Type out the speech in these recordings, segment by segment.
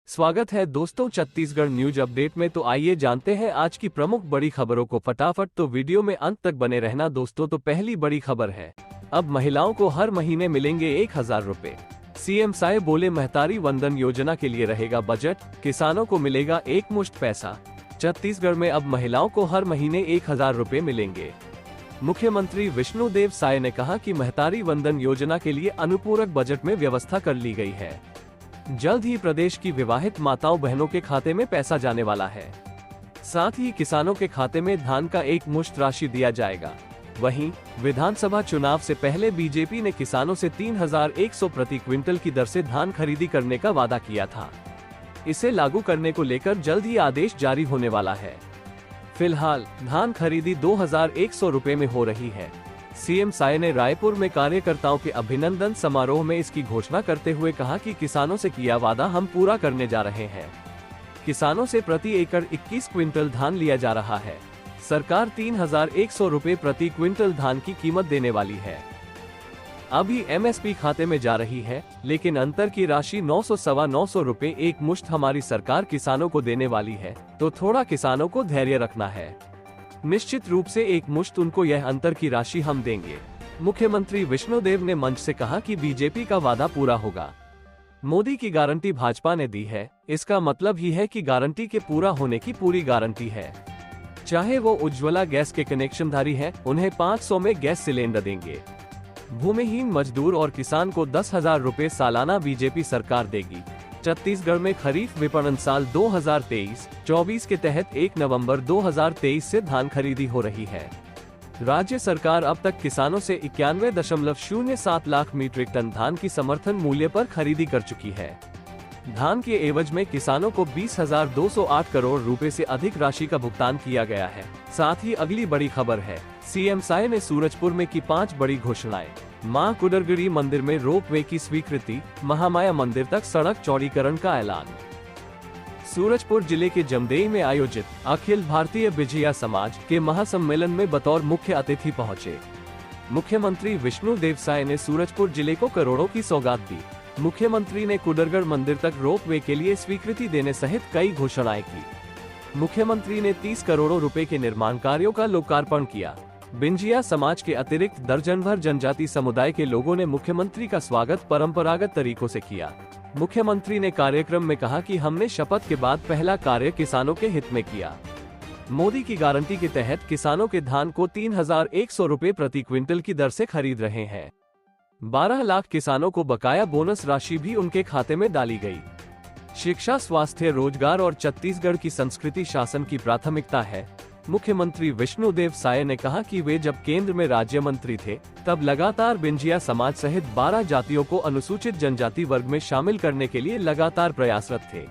स्वागत है दोस्तों छत्तीसगढ़ न्यूज अपडेट में। तो आइए जानते हैं आज की प्रमुख बड़ी खबरों को फटाफट। तो वीडियो में अंत तक बने रहना दोस्तों। तो पहली बड़ी खबर है, अब महिलाओं को हर महीने मिलेंगे 1000 रुपए। सीएम साय बोले महतारी वंदन योजना के लिए रहेगा बजट, किसानों को मिलेगा एक मुश्त पैसा। छत्तीसगढ़ में अब महिलाओं को हर महीने 1000 रुपए मिलेंगे। मुख्यमंत्री विष्णुदेव साय ने कहा कि महतारी वंदन योजना के लिए अनुपूरक बजट में व्यवस्था कर ली गई है। जल्द ही प्रदेश की विवाहित माताओं बहनों के खाते में पैसा जाने वाला है। साथ ही किसानों के खाते में धान का एक मुश्त राशि दिया जाएगा। वहीं विधानसभा चुनाव से पहले बीजेपी ने किसानों से 3100 प्रति क्विंटल की दर से धान खरीदी करने का वादा किया था। इसे लागू करने को लेकर जल्द ही आदेश जारी होने वाला है। फिलहाल धान खरीदी 2100 रुपए में हो रही है। सीएम साय ने रायपुर में कार्यकर्ताओं के अभिनंदन समारोह में इसकी घोषणा करते हुए कहा कि किसानों से किया वादा हम पूरा करने जा रहे हैं। किसानों से प्रति एकड़ 21 क्विंटल धान लिया जा रहा है। सरकार 3100 रुपए प्रति क्विंटल धान की कीमत देने वाली है। अभी एमएसपी खाते में जा रही है, लेकिन अंतर की राशि 900-950 रुपए एक मुश्त हमारी सरकार किसानों को देने वाली है। तो थोड़ा किसानों को धैर्य रखना है। निश्चित रूप से एक मुश्त उनको यह अंतर की राशि हम देंगे। मुख्यमंत्री विष्णुदेव ने मंच से कहा कि बीजेपी का वादा पूरा होगा। मोदी की गारंटी भाजपा ने दी है, इसका मतलब ही है कि गारंटी के पूरा होने की पूरी गारंटी है। चाहे वो उज्ज्वला गैस के कनेक्शनधारी हैं, उन्हें 500 में गैस सिलेंडर देंगे। भूमिहीन मजदूर और किसान को 10,000 रुपए सालाना बीजेपी सरकार देगी। छत्तीसगढ़ में खरीफ विपणन साल 2023-24 के तहत 1 नवंबर 2023 से धान खरीदी हो रही है। राज्य सरकार अब तक किसानों से 91.07 लाख मीट्रिक टन धान की समर्थन मूल्य पर खरीदी कर चुकी है। धान के एवज में किसानों को 20,208 करोड़ रुपए से अधिक राशि का भुगतान किया गया है। साथ ही अगली बड़ी खबर है, सीएम साय ने सूरजपुर में की 5 बड़ी घोषणाएं। मां कुडरगिरी मंदिर में रोपवे की स्वीकृति, महामाया मंदिर तक सड़क चौड़ीकरण का ऐलान। सूरजपुर जिले के जमदेई में आयोजित अखिल भारतीय बिजिया समाज के महासम्मेलन में बतौर मुख्य अतिथि पहुंचे मुख्यमंत्री विष्णुदेव साय ने सूरजपुर जिले को करोड़ों की सौगात दी। मुख्यमंत्री ने कुडरगढ़ मंदिर तक रोपवे के लिए स्वीकृति देने सहित कई घोषणाएं की। मुख्यमंत्री ने 30 करोड़ रुपए के निर्माण कार्यों का लोकार्पण किया। बिंजिया समाज के अतिरिक्त दर्जन भर जनजाति समुदाय के लोगों ने मुख्यमंत्री का स्वागत परंपरागत तरीकों से किया। मुख्यमंत्री ने कार्यक्रम में कहा कि हमने शपथ के बाद पहला कार्य किसानों के हित में किया। मोदी की गारंटी के तहत किसानों के धान को 3100 रुपए प्रति क्विंटल की दर से खरीद रहे हैं। 12 लाख किसानों को बकाया बोनस राशि भी उनके खाते में डाली गई। शिक्षा, स्वास्थ्य, रोजगार और छत्तीसगढ़ की संस्कृति शासन की प्राथमिकता है। मुख्यमंत्री विष्णुदेव साय ने कहा कि वे जब केंद्र में राज्य मंत्री थे, तब लगातार बिंजिया समाज सहित 12 जातियों को अनुसूचित जनजाति वर्ग में शामिल करने के लिए लगातार प्रयासरत थे।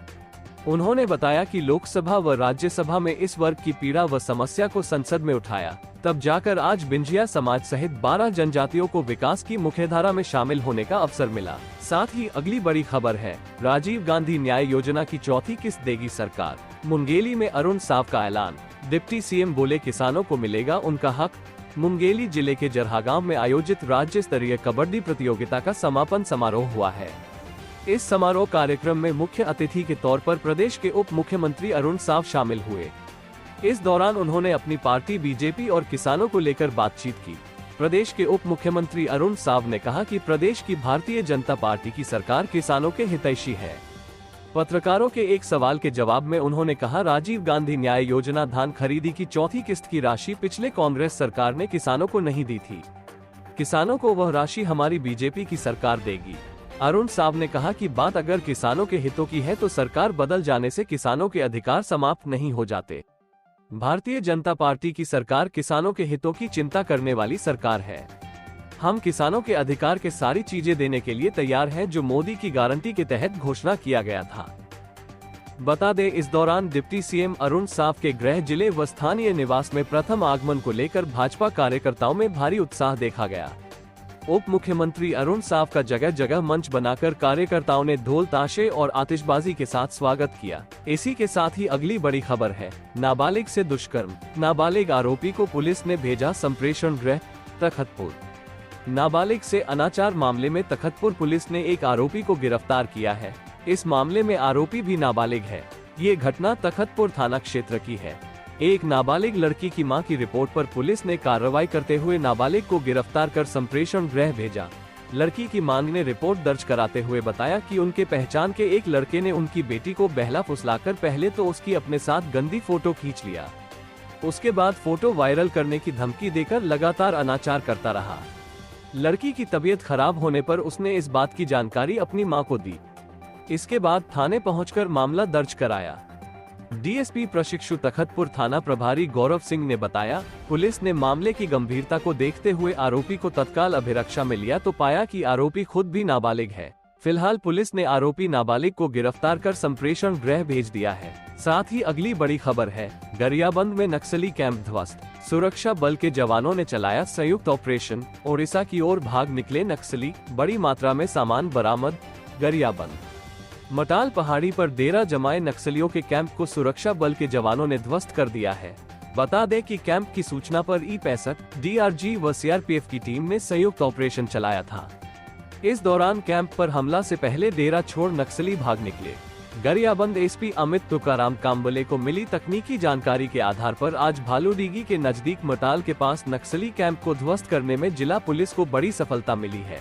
उन्होंने बताया कि लोकसभा व राज्यसभा में इस वर्ग की पीड़ा व समस्या को संसद में उठाया, तब जाकर आज बिंजिया समाज सहित 12 जनजातियों को विकास की मुख्यधारा में शामिल होने का अवसर मिला। साथ ही अगली बड़ी खबर है, राजीव गांधी न्याय योजना की चौथी किस्त देगी सरकार। मुंगेली में अरुण साव का ऐलान। डिप्टी सीएम बोले किसानों को मिलेगा उनका हक। मुंगेली जिले के जरहागांव में आयोजित राज्य स्तरीय कबड्डी प्रतियोगिता का समापन समारोह हुआ है। इस समारोह कार्यक्रम में मुख्य अतिथि के तौर पर प्रदेश के उप मुख्यमंत्री अरुण साव शामिल हुए। इस दौरान उन्होंने अपनी पार्टी बीजेपी और किसानों को लेकर बातचीत की। प्रदेश के उप मुख्यमंत्री अरुण साव ने कहा कि प्रदेश की भारतीय जनता पार्टी की सरकार किसानों के हितैषी है। पत्रकारों के एक सवाल के जवाब में उन्होंने कहा, राजीव गांधी न्याय योजना धान खरीदी की चौथी किस्त की राशि पिछले कांग्रेस सरकार ने किसानों को नहीं दी थी। किसानों को वह राशि हमारी बीजेपी की सरकार देगी। अरुण साव ने कहा कि बात अगर किसानों के हितों की है तो सरकार बदल जाने से किसानों के अधिकार समाप्त नहीं हो जाते। भारतीय जनता पार्टी की सरकार किसानों के हितों की चिंता करने वाली सरकार है। हम किसानों के अधिकार के सारी चीजें देने के लिए तैयार हैं, जो मोदी की गारंटी के तहत घोषणा किया गया था। बता दें, इस दौरान डिप्टी सीएम अरुण साव के गृह जिले व स्थानीय निवास में प्रथम आगमन को लेकर भाजपा कार्यकर्ताओं में भारी उत्साह देखा गया। उप मुख्यमंत्री अरुण साव का जगह जगह मंच बनाकर कार्यकर्ताओं ने ढोल ताशे और आतिशबाजी के साथ स्वागत किया। इसी के साथ ही अगली बड़ी खबर है, नाबालिग से दुष्कर्म। नाबालिग आरोपी को पुलिस ने भेजा संप्रेषण गृह, तखतपुर। नाबालिग से अनाचार मामले में तखतपुर पुलिस ने एक आरोपी को गिरफ्तार किया है। इस मामले में आरोपी भी नाबालिग है। ये घटना तखतपुर थाना क्षेत्र की है। एक नाबालिग लड़की की मां की रिपोर्ट पर पुलिस ने कार्रवाई करते हुए नाबालिग को गिरफ्तार कर संप्रेषण गृह भेजा। लड़की की मां ने रिपोर्ट दर्ज कराते हुए बताया कि उनके पहचान के एक लड़के ने उनकी बेटी को बहला फुसलाकर पहले तो उसकी अपने साथ गंदी फोटो खींच लिया। उसके बाद फोटो वायरल करने की धमकी देकर लगातार अनाचार करता रहा। लड़की की तबीयत खराब होने पर उसने इस बात की जानकारी अपनी मां को दी। इसके बाद थाने पहुंचकर मामला दर्ज कराया। डीएसपी प्रशिक्षु तखतपुर थाना प्रभारी गौरव सिंह ने बताया, पुलिस ने मामले की गंभीरता को देखते हुए आरोपी को तत्काल अभिरक्षा में लिया तो पाया कि आरोपी खुद भी नाबालिग है। फिलहाल पुलिस ने आरोपी नाबालिग को गिरफ्तार कर संप्रेषण गृह भेज दिया है। साथ ही अगली बड़ी खबर है, गरियाबंद में नक्सली कैंप ध्वस्त। सुरक्षा बल के जवानों ने चलाया संयुक्त ऑपरेशन, ओडिशा की ओर भाग निकले नक्सली, बड़ी मात्रा में सामान बरामद। गरियाबंद मटाल पहाड़ी पर डेरा जमाए नक्सलियों के कैंप को सुरक्षा बल के जवानों ने ध्वस्त कर दिया है। बता दें कि कैंप की सूचना पर ई-65, डीआरजी व सीआरपीएफ की टीम ने संयुक्त ऑपरेशन चलाया था। इस दौरान कैंप पर हमला से पहले डेरा छोड़ नक्सली भाग निकले। गरियाबंद एसपी अमित तुकाराम काम्बले को मिली तकनीकी जानकारी के आधार पर आज भालूडीगी के नजदीक मटाल के पास नक्सली कैंप को ध्वस्त करने में जिला पुलिस को बड़ी सफलता मिली है।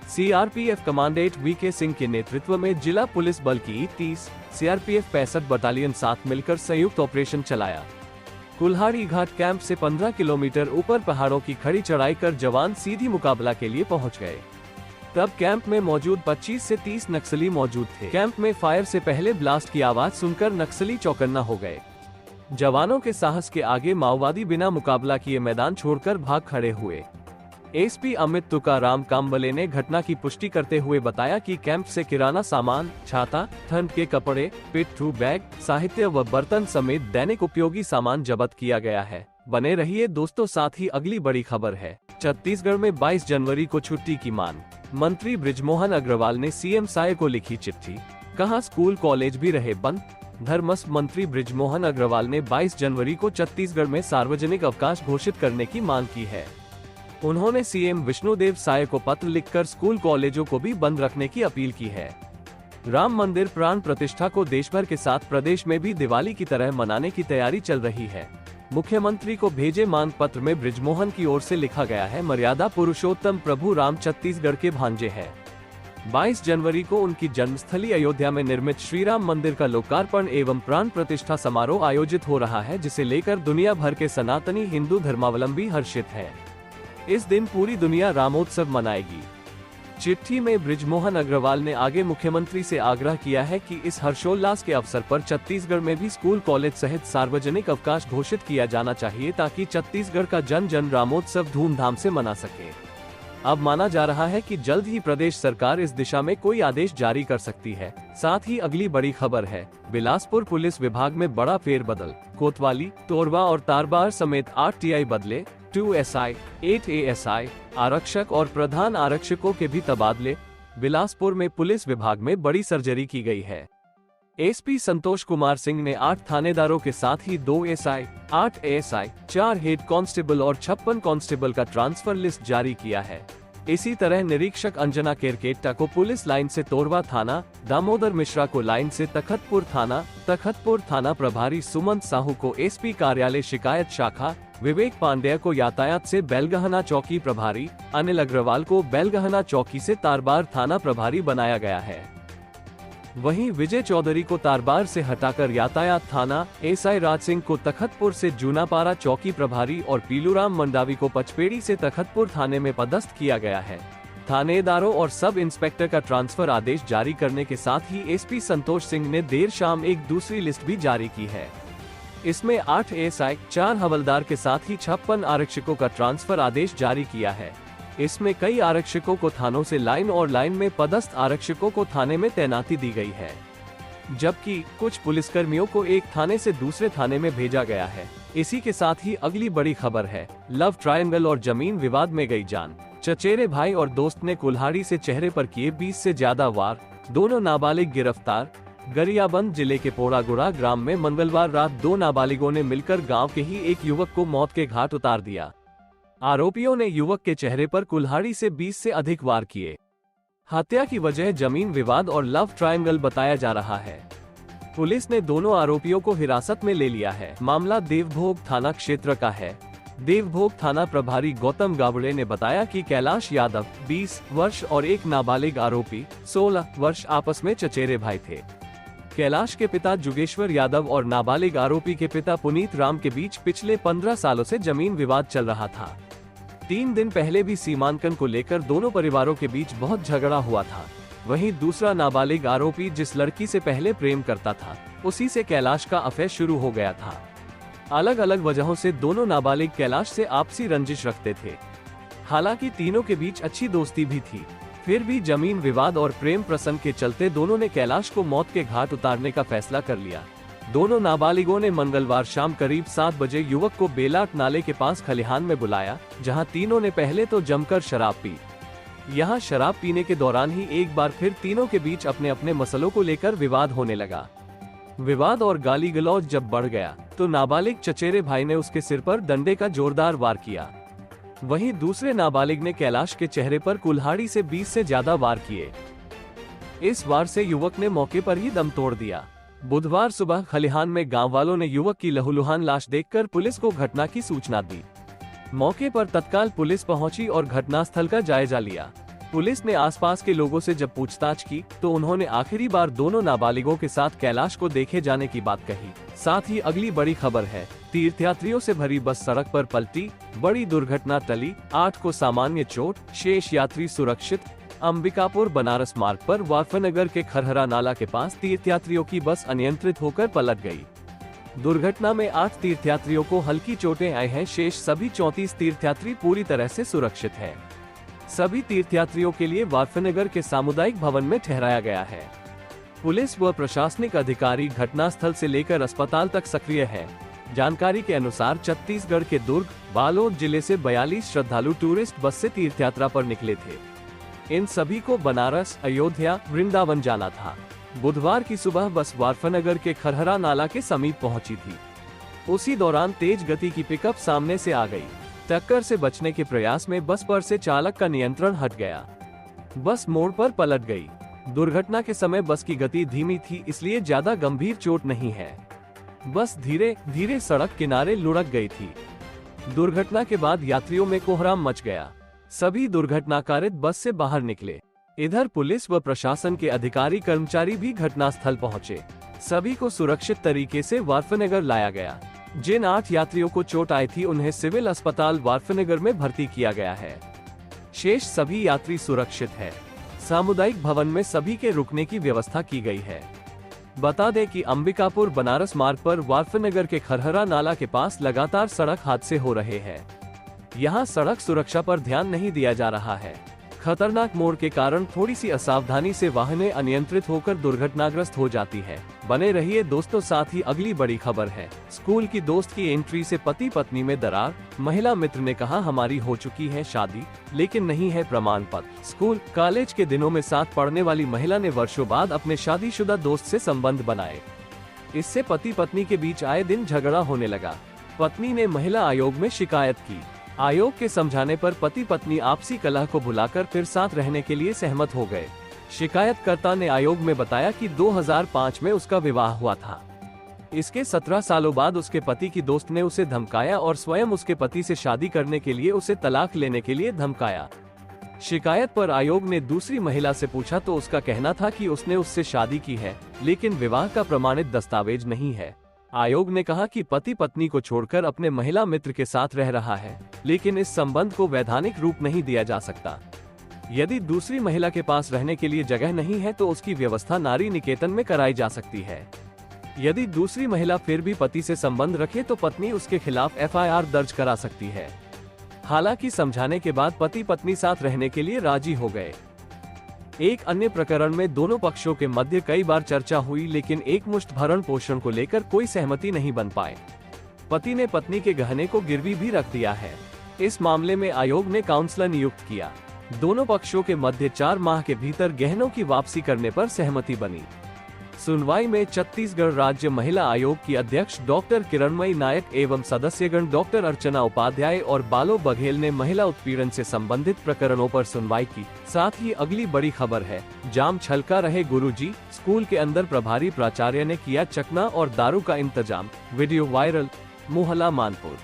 सीआरपीएफ कमांडेंट वीके सिंह के नेतृत्व में जिला पुलिस बल की 30, सीआरपीएफ 65 बटालियन साथ मिलकर संयुक्त ऑपरेशन चलाया। कुल्हाड़ी घाट कैंप से 15 किलोमीटर ऊपर पहाड़ों की खड़ी चढ़ाई कर जवान सीधी मुकाबला के लिए पहुंच गए। तब कैंप में मौजूद 25 से 30 नक्सली मौजूद थे। कैंप में फायर से पहले ब्लास्ट की आवाज सुनकर नक्सली चौकन्ना हो गए। जवानों के साहस के आगे माओवादी बिना मुकाबला किए मैदान छोड़कर भाग खड़े हुए। एसपी अमित तुकाराम काम्बले ने घटना की पुष्टि करते हुए बताया कि कैंप से किराना सामान, छाता, ठंड के कपड़े, पिट्ठू बैग, साहित्य व बर्तन समेत दैनिक उपयोगी सामान जब्त किया गया है। बने रहिए दोस्तों, साथ ही अगली बड़ी खबर है, छत्तीसगढ़ में 22 जनवरी को छुट्टी की मांग। मंत्री बृजमोहन अग्रवाल ने सीएम साय को लिखी चिट्ठी, कहा स्कूल कॉलेज भी रहे बंद। धर्मस्व मंत्री बृजमोहन अग्रवाल ने 22 जनवरी को छत्तीसगढ़ में सार्वजनिक अवकाश घोषित करने की मांग की है। उन्होंने सीएम विष्णुदेव साय को पत्र लिखकर स्कूल कॉलेजों को भी बंद रखने की अपील की है। राम मंदिर प्राण प्रतिष्ठा को देश भर के साथ प्रदेश में भी दिवाली की तरह मनाने की तैयारी चल रही है। मुख्यमंत्री को भेजे मांग पत्र में बृजमोहन की ओर से लिखा गया है, मर्यादा पुरुषोत्तम प्रभु राम छत्तीसगढ़ के भांजे हैं। 22 जनवरी को उनकी जन्मस्थली अयोध्या में निर्मित श्री राम मंदिर का लोकार्पण एवं प्राण प्रतिष्ठा समारोह आयोजित हो रहा है, जिसे लेकर दुनिया भर के सनातनी हिंदू धर्मावलंबी हर्षित है। इस दिन पूरी दुनिया रामोत्सव मनाएगी। चिट्ठी में बृजमोहन अग्रवाल ने आगे मुख्यमंत्री से आग्रह किया है कि इस हर्षोल्लास के अवसर पर छत्तीसगढ़ में भी स्कूल कॉलेज सहित सार्वजनिक अवकाश घोषित किया जाना चाहिए, ताकि छत्तीसगढ़ का जन जन रामोत्सव धूमधाम से मना सके। अब माना जा रहा है कि जल्द ही प्रदेश सरकार इस दिशा में कोई आदेश जारी कर सकती है। साथ ही अगली बड़ी खबर है, बिलासपुर पुलिस विभाग में बड़ा फेरबदल। कोतवाली, तोरवा और तारबार समेत 8 टीआई बदले, 2 एसआई, 8 एएसआई, आरक्षक और प्रधान आरक्षकों के भी तबादले। बिलासपुर में पुलिस विभाग में बड़ी सर्जरी की गई है। एसपी संतोष कुमार सिंह ने 8 थानेदारों के साथ ही 2 एसआई, 8 एएसआई, 4 हेड कांस्टेबल और 56 कांस्टेबल का ट्रांसफर लिस्ट जारी किया है। इसी तरह निरीक्षक अंजना केरकेट्टा को पुलिस लाइन से तोरवा थाना, दामोदर मिश्रा को लाइन से तखतपुर थाना प्रभारी सुमंत साहू को एसपी कार्यालय शिकायत शाखा, विवेक पांड्या को यातायात से बेलगहना चौकी प्रभारी, अनिल अग्रवाल को बेलगहना चौकी से तारबार थाना प्रभारी बनाया गया है। वहीं विजय चौधरी को तारबार से हटाकर यातायात थाना, एसआई राज सिंह को तखतपुर से जूनापारा चौकी प्रभारी और पीलूराम मंडावी को पचपेड़ी से तखतपुर थाने में पदस्थ किया गया है। थानेदारों और सब इंस्पेक्टर का ट्रांसफर आदेश जारी करने के साथ ही एसपी संतोष सिंह ने देर शाम एक दूसरी लिस्ट भी जारी की है। इसमें 8 एएसआई, 4 हवलदार के साथ ही 56 आरक्षकों का ट्रांसफर आदेश जारी किया है। इसमें कई आरक्षकों को थानों से लाइन और लाइन में पदस्थ आरक्षकों को थाने में तैनाती दी गई है, जबकि कुछ पुलिसकर्मियों को एक थाने से दूसरे थाने में भेजा गया है। इसी के साथ ही अगली बड़ी खबर है, लव ट्रायंगल और जमीन विवाद में गई जान। चचेरे भाई और दोस्त ने कुल्हाड़ी से चेहरे पर किए 20 से ज्यादा वार, दोनों नाबालिग गिरफ्तार। गरियाबंद जिले के पोड़ागुड़ा ग्राम में मंगलवार रात 2 नाबालिगों ने मिलकर गांव के ही एक युवक को मौत के घाट उतार दिया। आरोपियों ने युवक के चेहरे पर कुल्हाड़ी से 20 से अधिक वार किए। हत्या की वजह जमीन विवाद और लव ट्रायंगल बताया जा रहा है। पुलिस ने दोनों आरोपियों को हिरासत में ले लिया है। मामला देवभोग थाना क्षेत्र का है। देवभोग थाना प्रभारी गौतम गावड़े ने बताया कि कैलाश यादव 20 वर्ष और एक नाबालिग आरोपी 16 वर्ष आपस में चचेरे भाई थे। कैलाश के पिता जुगेश्वर यादव और नाबालिग आरोपी के पिता पुनीत राम के बीच पिछले 15 सालों से जमीन विवाद चल रहा था। 3 दिन पहले भी सीमांकन को लेकर दोनों परिवारों के बीच बहुत झगड़ा हुआ था। वहीं दूसरा नाबालिग आरोपी जिस लड़की से पहले प्रेम करता था, उसी से कैलाश का अफेयर शुरू हो गया था। अलग अलग वजहों से दोनों नाबालिग कैलाश से आपसी रंजिश रखते थे। हालांकि तीनों के बीच अच्छी दोस्ती भी थी, फिर भी जमीन विवाद और प्रेम प्रसंग के चलते दोनों ने कैलाश को मौत के घाट उतारने का फैसला कर लिया। दोनों नाबालिगों ने मंगलवार शाम करीब 7 बजे युवक को बेलाट नाले के पास खलिहान में बुलाया, जहां तीनों ने पहले तो जमकर शराब पी। यहां शराब पीने के दौरान ही एक बार फिर तीनों के बीच अपने अपने मसलों को लेकर विवाद होने लगा। विवाद और गाली गलौज जब बढ़ गया तो नाबालिग चचेरे भाई ने उसके सिर पर डंडे का जोरदार वार किया। वहीं दूसरे नाबालिग ने कैलाश के चेहरे पर कुल्हाड़ी से 20 से ज्यादा वार किए। इस वार से युवक ने मौके पर ही दम तोड़ दिया। बुधवार सुबह खलिहान में गांव वालों ने युवक की लहूलुहान लाश देखकर पुलिस को घटना की सूचना दी। मौके पर तत्काल पुलिस पहुंची और घटनास्थल का जायजा लिया। पुलिस ने आसपास के लोगों से जब पूछताछ की तो उन्होंने आखिरी बार दोनों नाबालिगों के साथ कैलाश को देखे जाने की बात कही। साथ ही अगली बड़ी खबर है, तीर्थयात्रियों से भरी बस सड़क पर पलटी, बड़ी दुर्घटना टली, 8 को सामान्य चोट, शेष यात्री सुरक्षित। अंबिकापुर बनारस मार्ग पर वाफनगर के खरहरा नाला के पास तीर्थयात्रियों की बस अनियंत्रित होकर पलट गई। दुर्घटना में 8 तीर्थयात्रियों को हल्की चोटें आई हैं, शेष सभी 34 तीर्थयात्री पूरी तरह से सुरक्षित हैं। सभी तीर्थयात्रियों के लिए वाफनगर के सामुदायिक भवन में ठहराया गया है। पुलिस व प्रशासनिक अधिकारी घटनास्थल से लेकर अस्पताल तक सक्रिय है। जानकारी के अनुसार छत्तीसगढ़ के दुर्ग, बालोद जिले से 42 श्रद्धालु टूरिस्ट बस से तीर्थयात्रा पर निकले थे। इन सभी को बनारस, अयोध्या, वृंदावन जाना था। बुधवार की सुबह बस वाफनगर के खरहरा नाला के समीप पहुंची थी। उसी दौरान तेज गति की पिकअप सामने से आ गई। टक्कर से बचने के प्रयास में बस पर से चालक का नियंत्रण हट गया। बस मोड़ पर पलट गई। दुर्घटना के समय बस की गति धीमी थी, इसलिए ज्यादा गंभीर चोट नहीं है। बस धीरे धीरे सड़क किनारे लुढ़क गई थी। दुर्घटना के बाद यात्रियों में कोहराम मच गया। सभी दुर्घटनाकारित बस से बाहर निकले। इधर पुलिस व प्रशासन के अधिकारी कर्मचारी भी घटनास्थल पहुंचे। सभी को सुरक्षित तरीके से वाफनगर लाया गया। जिन 8 यात्रियों को चोट आई थी उन्हें सिविल अस्पताल वाफनगर में भर्ती किया गया है। शेष सभी यात्री सुरक्षित है। सामुदायिक भवन में सभी के रुकने की व्यवस्था की गई है। बता दें कि अंबिकापुर बनारस मार्ग पर वाफनगर के खरहरा नाला के पास लगातार सड़क हादसे हो रहे हैं। यहाँ सड़क सुरक्षा पर ध्यान नहीं दिया जा रहा है। खतरनाक मोड़ के कारण थोड़ी सी असावधानी से वाहनें अनियंत्रित होकर दुर्घटनाग्रस्त हो जाती है। बने रहिए दोस्तों, साथ ही अगली बड़ी खबर है, स्कूल की दोस्त की एंट्री से पति पत्नी में दरार। महिला मित्र ने कहा हमारी हो चुकी है शादी, लेकिन नहीं है प्रमाण पत्र। स्कूल कॉलेज के दिनों में साथ पढ़ने वाली महिला ने वर्षों बाद अपने शादीशुदा दोस्त से संबंध बनाए। इससे पति पत्नी के बीच आए दिन झगड़ा होने लगा। पत्नी ने महिला आयोग में शिकायत की। आयोग के समझाने पर पति पत्नी आपसी कलह को भुलाकर फिर साथ रहने के लिए सहमत हो गए। शिकायतकर्ता ने आयोग में बताया कि 2005 में उसका विवाह हुआ था। इसके 17 सालों बाद उसके पति की दोस्त ने उसे धमकाया और स्वयं उसके पति से शादी करने के लिए उसे तलाक लेने के लिए धमकाया। शिकायत पर आयोग ने दूसरी महिला से पूछा तो उसका कहना था कि उसने उससे शादी की है, लेकिन विवाह का प्रमाणित दस्तावेज नहीं है। आयोग ने कहा कि पति पत्नी को छोड़कर अपने महिला मित्र के साथ रह रहा है, लेकिन इस संबंध को वैधानिक रूप नहीं दिया जा सकता। यदि दूसरी महिला के पास रहने के लिए जगह नहीं है तो उसकी व्यवस्था नारी निकेतन में कराई जा सकती है। यदि दूसरी महिला फिर भी पति से संबंध रखे तो पत्नी उसके खिलाफ FIR दर्ज करा सकती है। हालांकि समझाने के बाद पति पत्नी साथ रहने के लिए राजी हो गए। एक अन्य प्रकरण में दोनों पक्षों के मध्य कई बार चर्चा हुई, लेकिन एक मुश्त भरण पोषण को लेकर कोई सहमति नहीं बन पाए। पति ने पत्नी के गहने को गिरवी भी रख दिया है। इस मामले में आयोग ने काउंसलर नियुक्त किया। दोनों पक्षों के मध्य 4 माह के भीतर गहनों की वापसी करने पर सहमति बनी। सुनवाई में छत्तीसगढ़ राज्य महिला आयोग की अध्यक्ष डॉक्टर किरणमयी नायक एवं सदस्यगण डॉक्टर अर्चना उपाध्याय और बालो बघेल ने महिला उत्पीड़न से संबंधित प्रकरणों पर सुनवाई की। साथ ही अगली बड़ी खबर है, जाम छलका रहे गुरुजी, स्कूल के अंदर प्रभारी प्राचार्य ने किया चकना और दारू का इंतजाम। वीडियो वायरल, मोहल्ला मानपुर।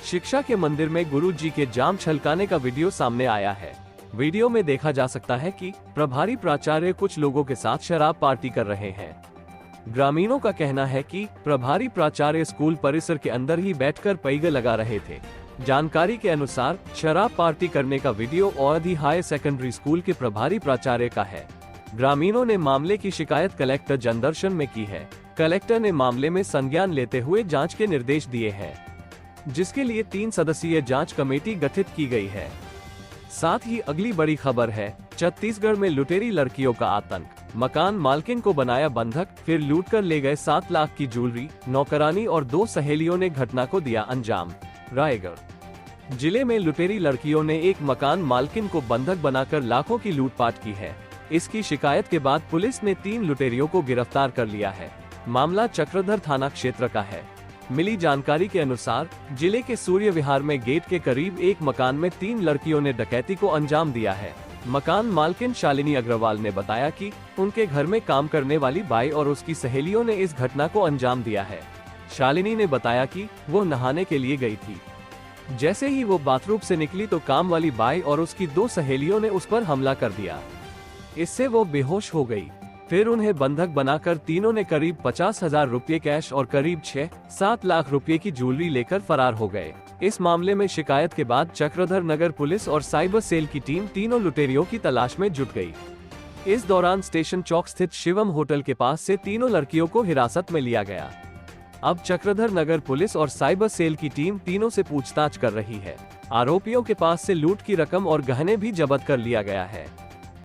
शिक्षा के मंदिर में गुरुजी के जाम छलकाने का वीडियो सामने आया है। वीडियो में देखा जा सकता है कि प्रभारी प्राचार्य कुछ लोगों के साथ शराब पार्टी कर रहे हैं। ग्रामीणों का कहना है कि प्रभारी प्राचार्य स्कूल परिसर के अंदर ही बैठकर पैगे लगा रहे थे। जानकारी के अनुसार शराब पार्टी करने का वीडियो अवधि हायर सेकेंडरी स्कूल के प्रभारी प्राचार्य का है। ग्रामीणों ने मामले की शिकायत कलेक्टर जनदर्शन में की है। कलेक्टर ने मामले में संज्ञान लेते हुए जाँच के निर्देश दिए हैं, जिसके लिए 3 सदस्यीय जांच कमेटी गठित की गई है। साथ ही अगली बड़ी खबर है, छत्तीसगढ़ में लुटेरी लड़कियों का आतंक। मकान मालकिन को बनाया बंधक, फिर लूटकर ले गए 7 लाख की ज्वेलरी, नौकरानी और 2 सहेलियों ने घटना को दिया अंजाम। रायगढ़ जिले में लुटेरी लड़कियों ने एक मकान मालकिन को बंधक बनाकर लाखों की लूटपाट की है। इसकी शिकायत के बाद पुलिस ने 3 लुटेरियों को गिरफ्तार कर लिया है। मामला चक्रधर थाना क्षेत्र का है। मिली जानकारी के अनुसार जिले के सूर्य विहार में गेट के करीब एक मकान में 3 लड़कियों ने डकैती को अंजाम दिया है। मकान मालकिन शालिनी अग्रवाल ने बताया कि उनके घर में काम करने वाली बाई और उसकी सहेलियों ने इस घटना को अंजाम दिया है। शालिनी ने बताया कि वो नहाने के लिए गई थी। जैसे ही वो बाथरूम से निकली तो काम वाली बाई और उसकी 2 सहेलियों ने उस पर हमला कर दिया। इससे वो बेहोश हो गई। फिर उन्हें बंधक बनाकर तीनों ने करीब 50,000 रुपये कैश और करीब 6-7 लाख रुपए की ज्वेलरी लेकर फरार हो गए। इस मामले में शिकायत के बाद चक्रधर नगर पुलिस और साइबर सेल की टीम तीनों लुटेरियों की तलाश में जुट गई। इस दौरान स्टेशन चौक स्थित शिवम होटल के पास से तीनों लड़कियों को हिरासत में लिया गया। अब चक्रधर नगर पुलिस और साइबर सेल की टीम तीनों से पूछताछ कर रही है। आरोपियों के पास से लूट की रकम और गहने भी जब्त कर लिया गया है।